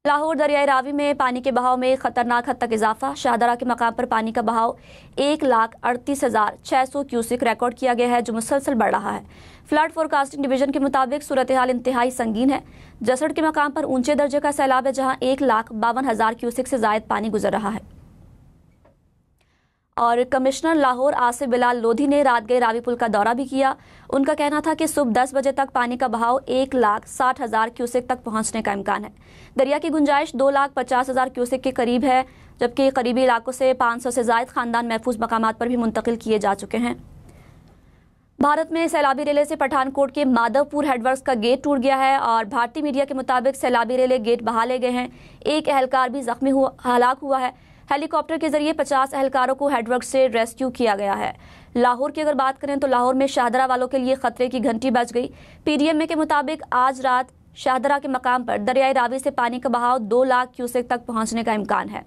लाहौर दरियाई रावी में पानी के बहाव में खतरनाक हद तक इजाफा। शाहदरा के मकाम पर पानी का बहाव 1,38,600 क्यूसिक रिकॉर्ड किया गया है, जो मुसलसल बढ़ रहा है। फ्लड फोरकास्टिंग डिवीजन के मुताबिक सूरत हाल इंतहाई संगीन है। जसड़ के मकाम पर ऊंचे दर्जे का सैलाब है, जहां 1,52,000 क्यूसिक से जायद पानी गुजर रहा है। और कमिश्नर लाहौर आसिफ बिलाल लोधी ने रात गए रावी पुल का दौरा भी किया। उनका कहना था कि सुबह 10 बजे तक पानी का बहाव 1,60,000 क्यूसेक तक पहुंचने का इम्कान है। दरिया की गुंजाइश 2,50,000 क्यूसेक के करीब है, जबकि करीबी इलाकों से 500 से जायद खानदान महफूज मकामात पर भी मुंतकिल किए जा चुके हैं। भारत में सैलाबी रेले से पठानकोट के माधवपुर हेडवर्क्स का गेट टूट गया है और भारतीय मीडिया के मुताबिक सैलाबी रेले गेट बहा ले गए हैं। एक एहलकार भी हलाक हुआ है। हेलीकॉप्टर के जरिए 50 एहलकारों को हेडवर्क से रेस्क्यू किया गया है। लाहौर की अगर बात करें तो लाहौर में शाहदरा वालों के लिए खतरे की घंटी बज गई। पीडीएमए के मुताबिक आज रात शाहदरा के मकाम पर दरियाई रावी से पानी का बहाव 2 लाख क्यूसेक तक पहुंचने का इम्कान है।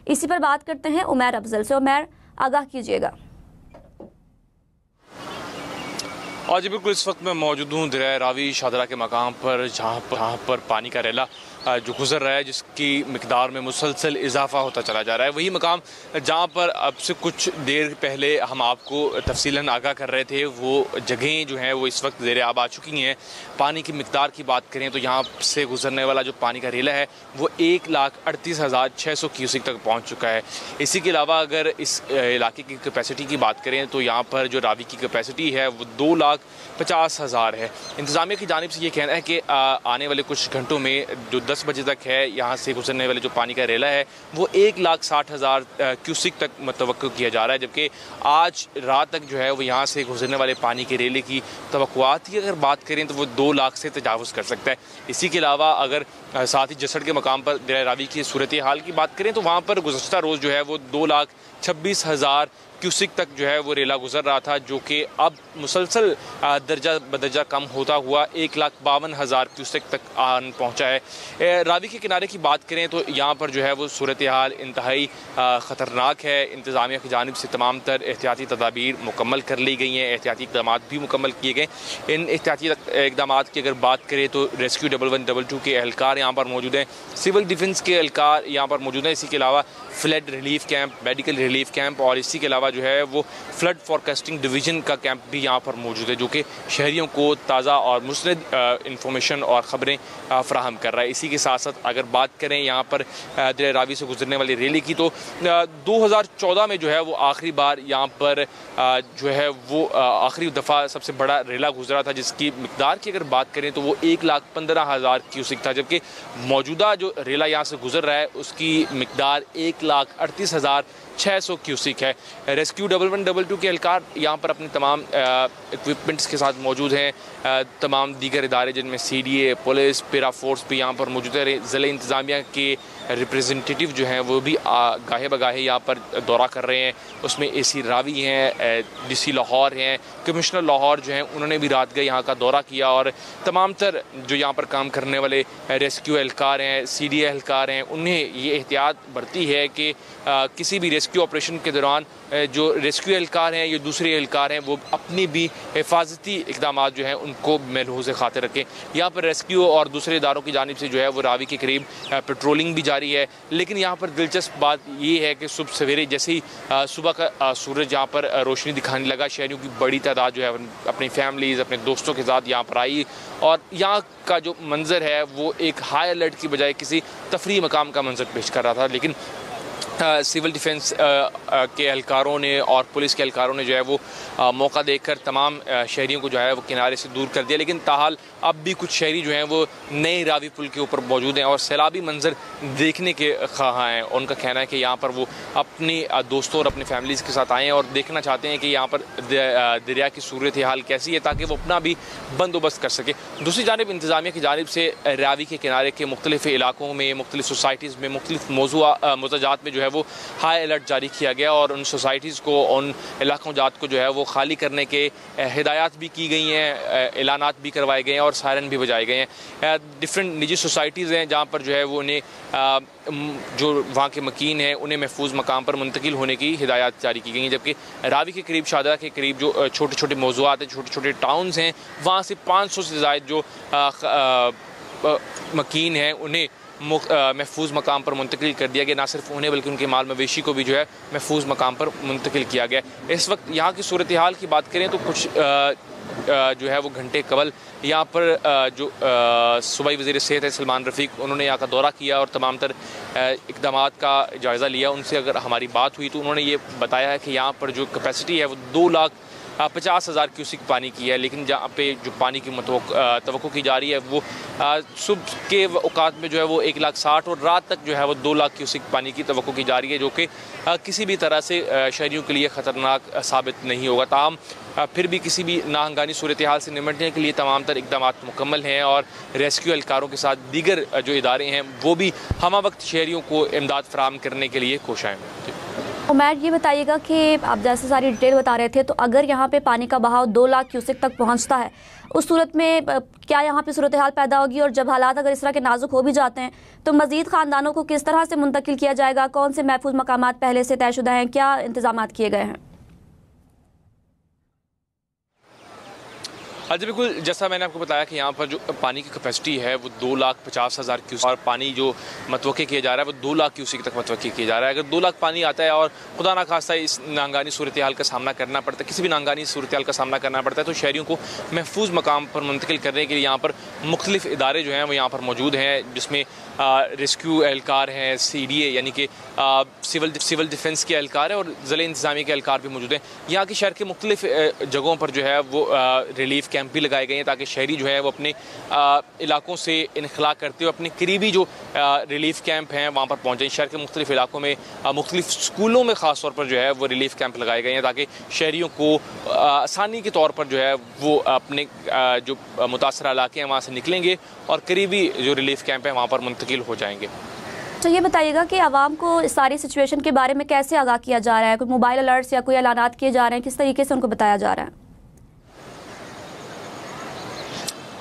इसी पर बात करते हैं उमैर अफजल से। उमैर, आगाह कीजिएगा। आज बिल्कुल इस वक्त मैं मौजूद हूँ दरिया रावी शाहदरा के मकाम पर, जहाँ पर पानी का रेला जो गुजर रहा है, जिसकी मिकदार में मुसलसल इजाफा होता चला जा रहा है। वही मकाम जहाँ पर अब से कुछ देर पहले हम आपको तफसीलन आगाह कर रहे थे, वो जगहें जो हैं वो इस वक्त ज़ेर आब आ चुकी हैं। पानी की मिकदार की बात करें तो यहाँ से गुजरने वाला जो पानी का रेला है वो 1,38,600 क्यूसिक तक पहुँच चुका है। इसी के अलावा अगर इस इलाके की कैपेसिटी की बात करें तो यहाँ पर जो रावी की कैपेसिटी है वो 2,50,000 है। इंतज़ामिया की जानिब से ये कहना है कि आने वाले कुछ घंटों में जो 10 बजे तक है, यहाँ से गुजरने वाले जो पानी का रेला है वो 1,60,000 क्यूसिक तक मतवक्को किया जा रहा है, जबकि आज रात तक जो है वो यहाँ से गुजरने वाले पानी के रेले की तवक्कुआत की अगर बात करें तो वो 2 लाख से तजावुज़ कर सकता है। इसी के अलावा अगर साथ ही जसड़ के मकाम पर दरिया रावी की सूरत हाल की बात करें तो वहाँ पर गुज़श्ता रोज़ जो है वो 2,26,000 क्यूसिक तक जो है वो रेला गुजर रहा था, जो कि अब मुसलसल दर्जा बदर्जा कम होता हुआ 1,52,000 क्यूसिक तक आन पहुँचा है। रावी के किनारे की बात करें तो यहाँ पर जो है वो सूरत हाल इंतहाई ख़तरनाक है। इंतज़ामिया की जानिब से तमाम तर एहतियाती तदाबीर मुकम्मल कर ली गई हैं, एहतियाती इक़दाम भी मुकम्मल किए गए। इन एहतियाती इक़दाम की अगर बात करें तो रेस्क्यू 1112 के एहलकार यहाँ पर मौजूद हैं, सिविल डिफेंस के एहलकार यहाँ पर मौजूद हैं। इसी के अलावा flood relief camp, medical relief camp और इसी के अलावा जो है वो फ्लड फोरकास्टिंग डिवीज़न का कैंप भी यहाँ पर मौजूद है, जो कि शहरियों को ताज़ा और मुस्नद इंफॉर्मेशन और ख़बरें फ़राहम कर रहा है। इसी के साथ साथ अगर बात करें यहाँ पर दरिया रावी से गुजरने वाली रेले की तो 2014 में जो है वो आखिरी बार यहाँ पर जो है वो आखिरी दफ़ा सबसे बड़ा रेला गुजरा था, जिसकी मिकदार की अगर बात करें तो वो 1,15,000 क्यूसिक था, जबकि मौजूदा जो रेला यहाँ से गुजर रहा है उसकी मिकदार 1,38,600 क्यूसिक है। रेस्क्यू 1112 के एहलकार यहाँ पर अपने तमाम इक्विपमेंट्स के साथ मौजूद हैं। तमाम दीगर इदारे जिनमें CDA, पुलिस, पैरा फोर्स भी यहाँ पर मौजूद है। ज़िला इंतज़ामिया के रिप्रेजेंटेटिव जो हैं वो भी गाहे बगाहे यहाँ पर दौरा कर रहे हैं। उसमें AC रावी हैं, DC लाहौर हैं, कमिश्नर लाहौर जो हैं उन्होंने भी रात गए यहाँ का दौरा किया और तमाम तर जो यहाँ पर काम करने वाले रेस्क्यू एहलकार हैं, CDA एहलकार हैं, उन्हें ये एहतियात बरती है कि किसी भी रेस्क्यू ऑपरेशन के दौरान जो रेस्क्यू एहलकार हैं या दूसरे एहलकार हैं वो अपनी भी हिफाजती इक़दाम जो हैं उनको महफूज़ खातिर रखें। यहाँ पर रेस्क्यू और दूसरे इदारों की जानिब से जो है वो रावी के करीब पेट्रोलिंग भी जारी है। लेकिन यहाँ पर दिलचस्प बात ये है कि सुबह सवेरे जैसे ही सुबह का सूरज यहाँ पर रोशनी दिखाने लगा, शहरियों की बड़ी तादाद जो है अपनी फैमिलीज़, अपने दोस्तों के साथ यहाँ पर आई और यहाँ का जो मंजर है वो एक हाई अलर्ट की बजाय किसी तफरीह मकाम का मंजर पेश कर रहा था। लेकिन सिविल डिफेंस के एहलकारों ने और पुलिस के एहलकारों ने जो है वो मौका देखकर तमाम शहरियों को जो है वो किनारे से दूर कर दिया। लेकिन ताहाल अब भी कुछ शहरी जो हैं वो नए रावी पुल के ऊपर मौजूद हैं और सैलाबी मंजर देखने के ख्वाह हैं। उनका कहना है कि यहाँ पर वो अपने दोस्तों और अपनी फैमिलीज़ के साथ आए हैं और देखना चाहते हैं कि यहाँ पर दरिया की सूरत हाल कैसी है, ताकि वो अपना भी बंदोबस्त कर सके। दूसरी जानिब इंतज़ामिया की जानिब से रावी के किनारे के मुख्तलिफ़ इलाकों में, मुख्तलिफ़ सोसाइटीज़ में, मुख्तलिफ़ मौज़ूआत में जो है वो हाई अलर्ट जारी किया गया और उन सोसाइटीज़ को, उन इलाकों जात को जो है वो खाली करने के हिदायत भी की गई हैं, ऐलानात भी करवाए गए हैं और सायरन भी बजाए गए हैं। डिफरेंट निजी सोसाइटीज़ हैं जहाँ पर जो है वो उन्हें जो वहाँ के मकीन हैं उन्हें महफूज मकाम पर मुंतकिल होने की हिदायत जारी की गई हैं, जबकि रावी के करीब, शाहदरा के करीब जो छोटे छोटे मौज़ूआत हैं, छोटे छोटे टाउन्स हैं, वहाँ से 500 से ज़ायद जो मकीन हैं उन्हें महफूज मकाम पर मुंतकिल कर दिया गया। ना सिर्फ उन्हें बल्कि उनके माल मवेशी को भी जो है महफूज मकाम पर मुंतकिल किया गया। इस वक्त यहाँ की सूरत हाल की बात करें तो कुछ जो है वो घंटे कबल यहाँ पर जो सूबाई वज़ीर सेहत है सलमान रफ़ीक, उन्होंने यहाँ का दौरा किया और तमाम तर इक़दाम का जायज़ा लिया। उनसे अगर हमारी बात हुई तो उन्होंने ये बताया है कि यहाँ पर जो कैपेसिटी है वो 2,50,000 क्यूसिक पानी की है, लेकिन जहाँ पे जो पानी की तवक्को की जा रही है वो सुबह के औकात में जो है वो 1,60,000 और रात तक जो है वो 2,00,000 क्यूसिक पानी की तवक्को की जा रही है, जो कि किसी भी तरह से शहरियों के लिए ख़तरनाक साबित नहीं होगा। ताहम फिर भी किसी भी नाहंगानी सूरत हाल से निपटने के लिए तमाम तर इक़दाम मुकम्मल हैं और रेस्क्यू एहलकारों के साथ दीगर जो इदारे हैं वो भी हमा वक्त शहरियों को इमदाद फराहम करने के लिए कोशाएँ हैं। उमैर, ये बताइएगा कि आप जैसे सारी डिटेल बता रहे थे, तो अगर यहाँ पे पानी का बहाव 2,00,000 क्यूसेक तक पहुँचता है, उस सूरत में क्या यहाँ पे सूरत हाल पैदा होगी? और जब हालात अगर इस तरह के नाजुक हो भी जाते हैं तो मज़ीद ख़ानदानों को किस तरह से मुंतकिल किया जाएगा? कौन से महफूज मकामात पहले से तयशुदा हैं? क्या इंतजाम किए गए हैं? हाँ जी बिल्कुल, जैसा मैंने आपको बताया कि यहाँ पर जो पानी की कैपेसिटी है वो 2,50,000 क्यूसेक और पानी जो मतवक्के किया जा रहा है वो 2,00,000 क्यूसेक तक मतवक्के किया जा रहा है। अगर 2,00,000 पानी आता है और खुदा ना खास्ता इस नाहंगानी सूरत हाल का सामना करना पड़ता है, किसी भी नाहंगानी सूरत हाल का सामना करना पड़ता है, तो शहरियों को महफूज मकाम पर मुंतकिल करने के लिए यहाँ पर मुख्तलिफ इदारे जो हैं वो यहाँ पर मौजूद हैं, जिसमें रेस्क्यू एहलकार हैं, CDA यानी कि सिविल डिफेंस के एहलकार है और ज़िले इंतज़ामी के एहलकार भी मौजूद हैं। यहाँ की शहर के मुख्तलिफ जगहों पर जो है वो रिलीफ कैंप भी लगाए गए हैं ताकि शहरी जो है वो अपने इलाकों से इनखला करते हुए अपने करीबी जो रिलीफ कैंप हैं वहाँ पर पहुँचें। शहर के मुख्तलिफ इलाकों में मुख्तलिफ स्कूलों में ख़ास तौर पर जो है वो रिलीफ कैंप लगाए गए हैं ताकि शहरियों को आसानी के तौर पर जो है वो अपने जो मुतासरा इलाके हैं वहाँ से निकलेंगे और करीबी जो रिलीफ कैंप है वहाँ पर मुंतकिल हो जाएंगे। तो ये बताइएगा कि आवाम को इस सारी सिचुएशन के बारे में कैसे आगाह किया जा रहा है? कोई मोबाइल अलर्ट्स या कोई ऐलानात किए जा रहे हैं? किस तरीके से उनको बताया जा रहा है?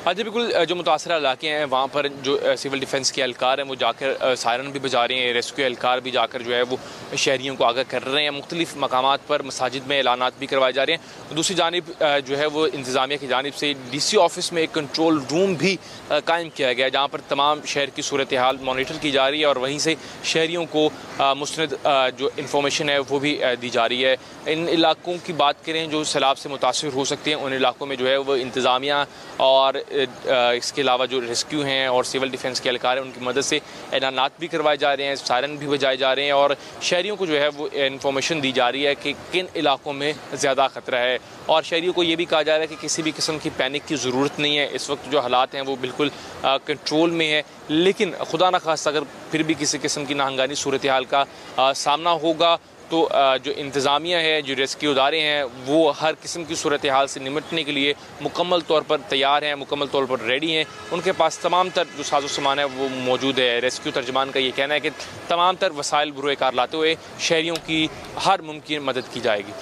हाँ जी बिल्कुल, जो मुतासरा इलाके हैं वहाँ पर जो सिविल डिफेंस के एहलकार हैं वो जाकर सायरन भी बजा रहे हैं, रेस्क्यू एहलकार भी जाकर जो है वो शहरियों को आगाह कर रहे हैं। मुख्तलिफ मकामात पर मसाजिद में ऐलानात भी करवाए जा रहे हैं। दूसरी जानिब जो है वो इंतज़ामिया की जानिब से DC ऑफिस में एक कंट्रोल रूम भी कायम किया गया है जहाँ पर तमाम शहर की सूरत हाल मॉनिटर की जा रही है और वहीं से शहरियों को मुस्नद जो इंफॉर्मेशन है वो भी दी जा रही है। इन इलाकों की बात करें जो सैलाब से मुतासिर हो सकते हैं, उन इलाकों में जो है वो इंतज़ामिया और इसके अलावा जो रेस्क्यू हैं और सिविल डिफेंस के एहलकार हैं उनकी मदद से ऐलानात भी करवाए जा रहे हैं, सायरन भी बजाए जा रहे हैं और शहरियों को जो है वो इन्फॉर्मेशन दी जा रही है कि किन इलाकों में ज़्यादा ख़तरा है। और शहरियों को ये भी कहा जा रहा है कि किसी भी किस्म की पैनिक की ज़रूरत नहीं है। इस वक्त जो हालात हैं वो बिल्कुल कंट्रोल में है, लेकिन खुदा न खास्ता अगर फिर भी किसी किस्म की नाहंगानी सूरत हाल का सामना होगा तो जो इंतज़ामिया है, जो रेस्क्यू इदारे हैं वो हर किस्म की सूरत हाल से निपटने के लिए मुकम्मल तौर पर तैयार हैं, मुकम्मल तौर पर रेडी हैं। उनके पास तमाम तर जो साजो सामान है वो मौजूद है। रेस्क्यू तर्जमान का ये कहना है कि तमाम तर वसाइल बुरे कार लाते हुए शहरियों की हर मुमकिन मदद की जाएगी।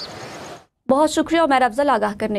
बहुत शुक्रिया उमैर अफजल आगाह करने